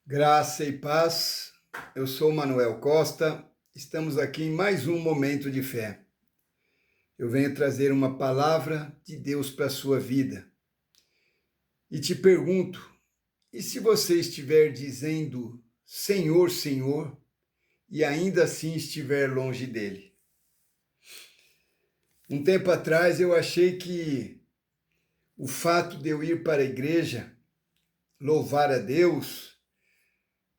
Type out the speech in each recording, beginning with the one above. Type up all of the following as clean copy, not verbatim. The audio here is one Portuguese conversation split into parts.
Graça e paz, eu sou Manuel Costa, estamos aqui em mais um momento de fé. Eu venho trazer uma palavra de Deus para a sua vida. E te pergunto, e se você estiver dizendo Senhor, Senhor, e ainda assim estiver longe dele? Um tempo atrás eu achei que o fato de eu ir para a igreja, louvar a Deus,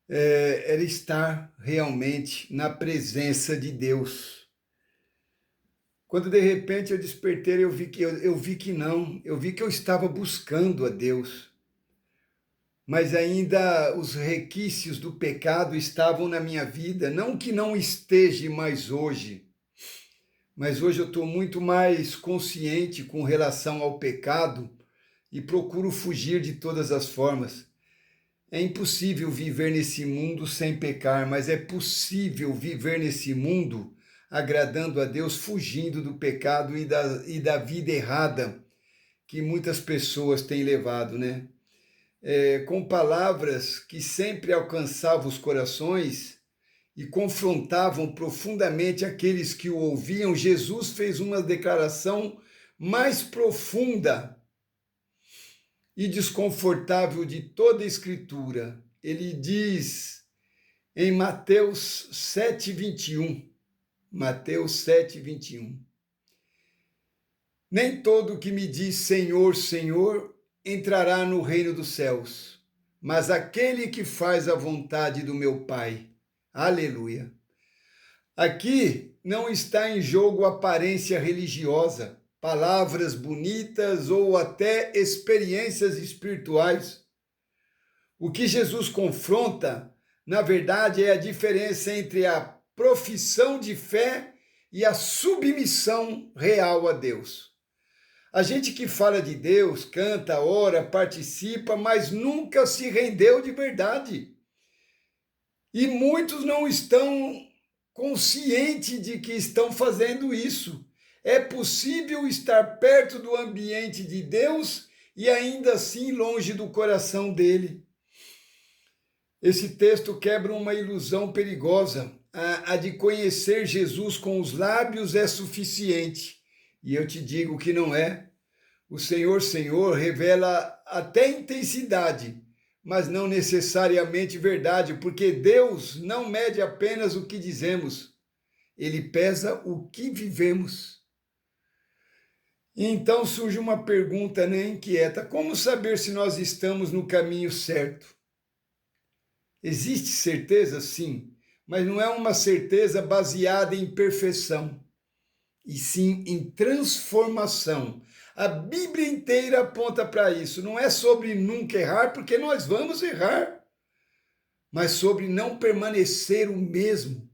era estar realmente na presença de Deus. Quando de repente eu despertei, eu vi que não, eu vi que eu estava buscando a Deus, mas ainda os requisitos do pecado estavam na minha vida, não que não esteja mais hoje, mas hoje eu estou muito mais consciente com relação ao pecado e procuro fugir de todas as formas. É impossível viver nesse mundo sem pecar, mas é possível viver nesse mundo agradando a Deus, fugindo do pecado e da vida errada que muitas pessoas têm levado, né? Com palavras que sempre alcançavam os corações e confrontavam profundamente aqueles que o ouviam, Jesus fez uma declaração mais profunda e desconfortável de toda a Escritura. Ele diz em Mateus 7:21, Mateus 7:21, nem todo que me diz Senhor, Senhor, entrará no reino dos céus, mas aquele que faz a vontade do meu Pai. Aleluia. Aqui não está em jogo aparência religiosa, palavras bonitas ou até experiências espirituais. O que Jesus confronta, na verdade, é a diferença entre a profissão de fé e a submissão real a Deus. A gente que fala de Deus, canta, ora, participa, mas nunca se rendeu de verdade. E muitos não estão conscientes de que estão fazendo isso. É possível estar perto do ambiente de Deus e ainda assim longe do coração dele. Esse texto quebra uma ilusão perigosa. A de conhecer Jesus com os lábios é suficiente. E eu te digo que não é. O Senhor, Senhor revela até intensidade, mas não necessariamente verdade, porque Deus não mede apenas o que dizemos, Ele pesa o que vivemos. E então surge uma pergunta, né, inquieta: como saber se nós estamos no caminho certo? Existe certeza? Sim, mas não é uma certeza baseada em perfeição, e sim em transformação. A Bíblia inteira aponta para isso. Não é sobre nunca errar, porque nós vamos errar, mas sobre não permanecer o mesmo.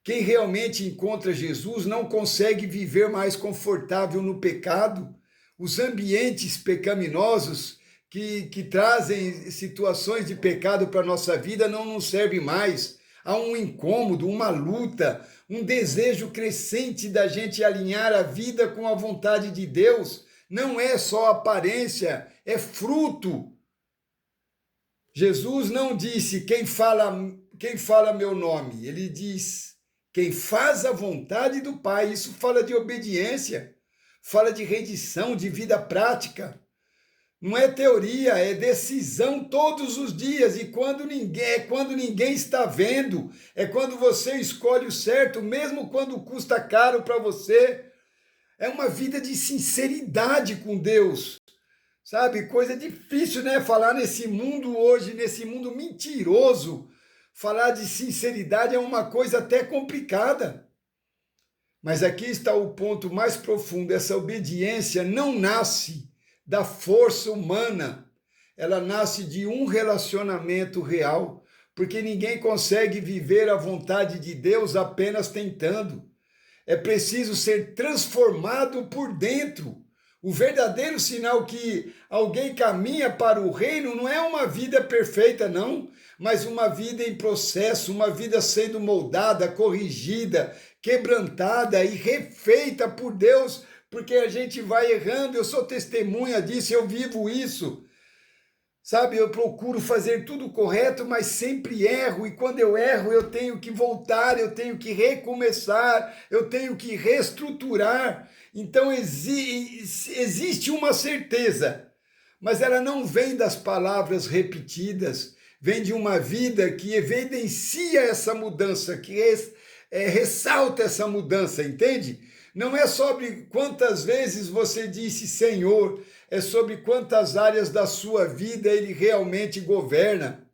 Quem realmente encontra Jesus não consegue viver mais confortável no pecado. Os ambientes pecaminosos que trazem situações de pecado para a nossa vida não nos servem mais. Há um incômodo, uma luta, um desejo crescente da gente alinhar a vida com a vontade de Deus. Não é só aparência, é fruto. Jesus não disse quem fala meu nome, ele diz quem faz a vontade do Pai. Isso fala de obediência, fala de rendição, de vida prática. Não é teoria, é decisão todos os dias. E quando ninguém está vendo, é quando você escolhe o certo, mesmo quando custa caro para você. É uma vida de sinceridade com Deus, sabe? Coisa difícil, né? Falar nesse mundo hoje, nesse mundo mentiroso, falar de sinceridade é uma coisa até complicada. Mas aqui está o ponto mais profundo: essa obediência não nasce da força humana, ela nasce de um relacionamento real, porque ninguém consegue viver a vontade de Deus apenas tentando. É preciso ser transformado por dentro. O verdadeiro sinal que alguém caminha para o reino não é uma vida perfeita, não, mas uma vida em processo, uma vida sendo moldada, corrigida, quebrantada e refeita por Deus, porque a gente vai errando. Eu sou testemunha disso, eu vivo isso. Sabe, eu procuro fazer tudo correto, mas sempre erro, e quando eu erro, eu tenho que voltar, eu tenho que recomeçar, eu tenho que reestruturar. Então existe uma certeza, mas ela não vem das palavras repetidas, vem de uma vida que evidencia essa mudança, que ressalta essa mudança, entende? Não é sobre quantas vezes você disse Senhor, é sobre quantas áreas da sua vida ele realmente governa.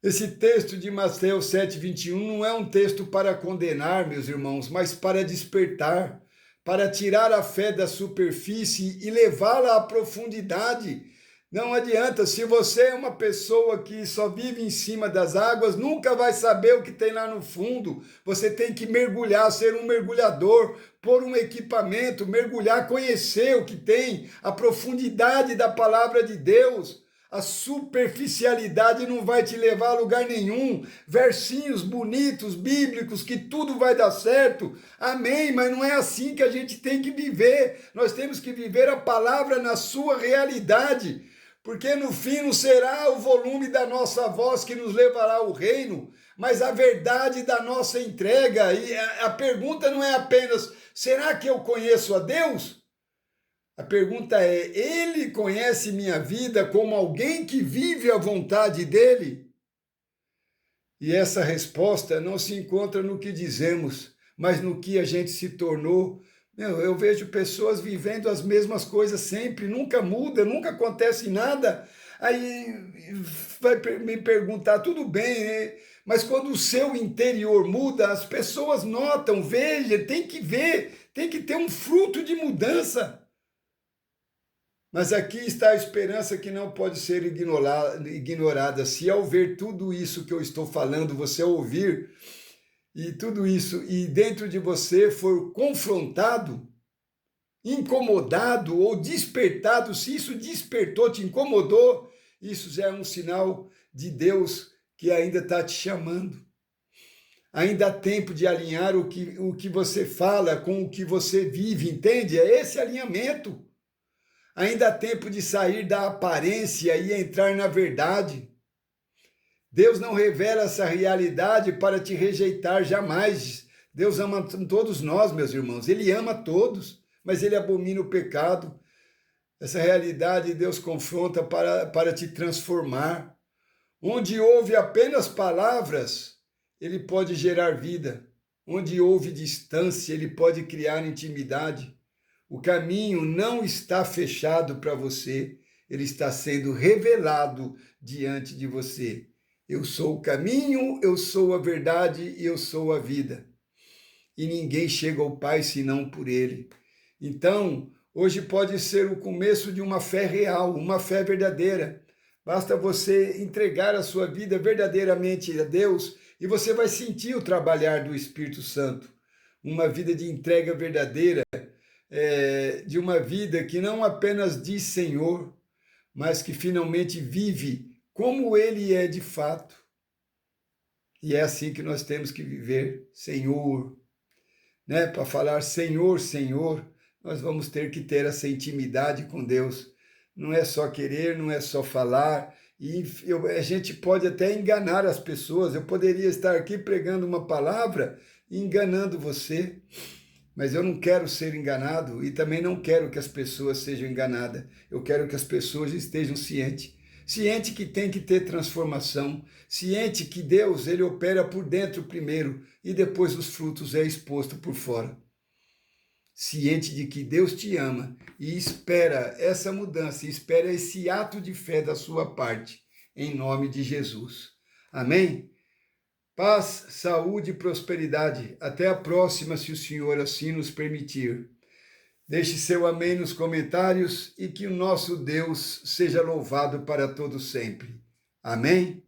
Esse texto de Mateus 7:21 não é um texto para condenar, meus irmãos, mas para despertar, para tirar a fé da superfície e levá-la à profundidade. Não adianta, se você é uma pessoa que só vive em cima das águas, nunca vai saber o que tem lá no fundo. Você tem que mergulhar, ser um mergulhador, pôr um equipamento, mergulhar, conhecer o que tem, a profundidade da palavra de Deus. A superficialidade não vai te levar a lugar nenhum. Versinhos bonitos, bíblicos, que tudo vai dar certo. Amém, mas não é assim que a gente tem que viver. Nós temos que viver a palavra na sua realidade. Porque no fim não será o volume da nossa voz que nos levará ao reino, mas a verdade da nossa entrega. E a pergunta não é apenas, será que eu conheço a Deus? A pergunta é, ele conhece minha vida como alguém que vive a vontade dele? E essa resposta não se encontra no que dizemos, mas no que a gente se tornou. Eu vejo pessoas vivendo as mesmas coisas sempre, nunca muda, nunca acontece nada. Aí vai me perguntar, tudo bem, né? Mas quando o seu interior muda, as pessoas notam, veja, tem que ver, tem que ter um fruto de mudança. Mas aqui está a esperança que não pode ser ignorada. Se ao ver tudo isso que eu estou falando, você ouvir, e tudo isso, e dentro de você for confrontado, incomodado ou despertado, se isso despertou, te incomodou, isso já é um sinal de Deus que ainda está te chamando. Ainda há tempo de alinhar o que você fala com o que você vive, entende? É esse alinhamento. Ainda há tempo de sair da aparência e entrar na verdade. Deus não revela essa realidade para te rejeitar jamais. Deus ama todos nós, meus irmãos. Ele ama todos, mas ele abomina o pecado. Essa realidade Deus confronta para te transformar. Onde houve apenas palavras, ele pode gerar vida. Onde houve distância, ele pode criar intimidade. O caminho não está fechado para você, ele está sendo revelado diante de você. Eu sou o caminho, eu sou a verdade e eu sou a vida. E ninguém chega ao Pai senão por ele. Então, hoje pode ser o começo de uma fé real, uma fé verdadeira. Basta você entregar a sua vida verdadeiramente a Deus e você vai sentir o trabalhar do Espírito Santo. Uma vida de entrega verdadeira, de uma vida que não apenas diz Senhor, mas que finalmente vive como Ele é de fato. E é assim que nós temos que viver, Senhor. Né? Para falar Senhor, Senhor, nós vamos ter que ter essa intimidade com Deus. Não é só querer, não é só falar. E a gente pode até enganar as pessoas. Eu poderia estar aqui pregando uma palavra e enganando você. Mas eu não quero ser enganado e também não quero que as pessoas sejam enganadas. Eu quero que as pessoas estejam cientes. Ciente que tem que ter transformação. Ciente que Deus, ele opera por dentro primeiro e depois os frutos é exposto por fora. Ciente de que Deus te ama e espera essa mudança, espera esse ato de fé da sua parte, em nome de Jesus. Amém? Paz, saúde e prosperidade. Até a próxima, se o Senhor assim nos permitir. Deixe seu amém nos comentários e que o nosso Deus seja louvado para todo sempre. Amém?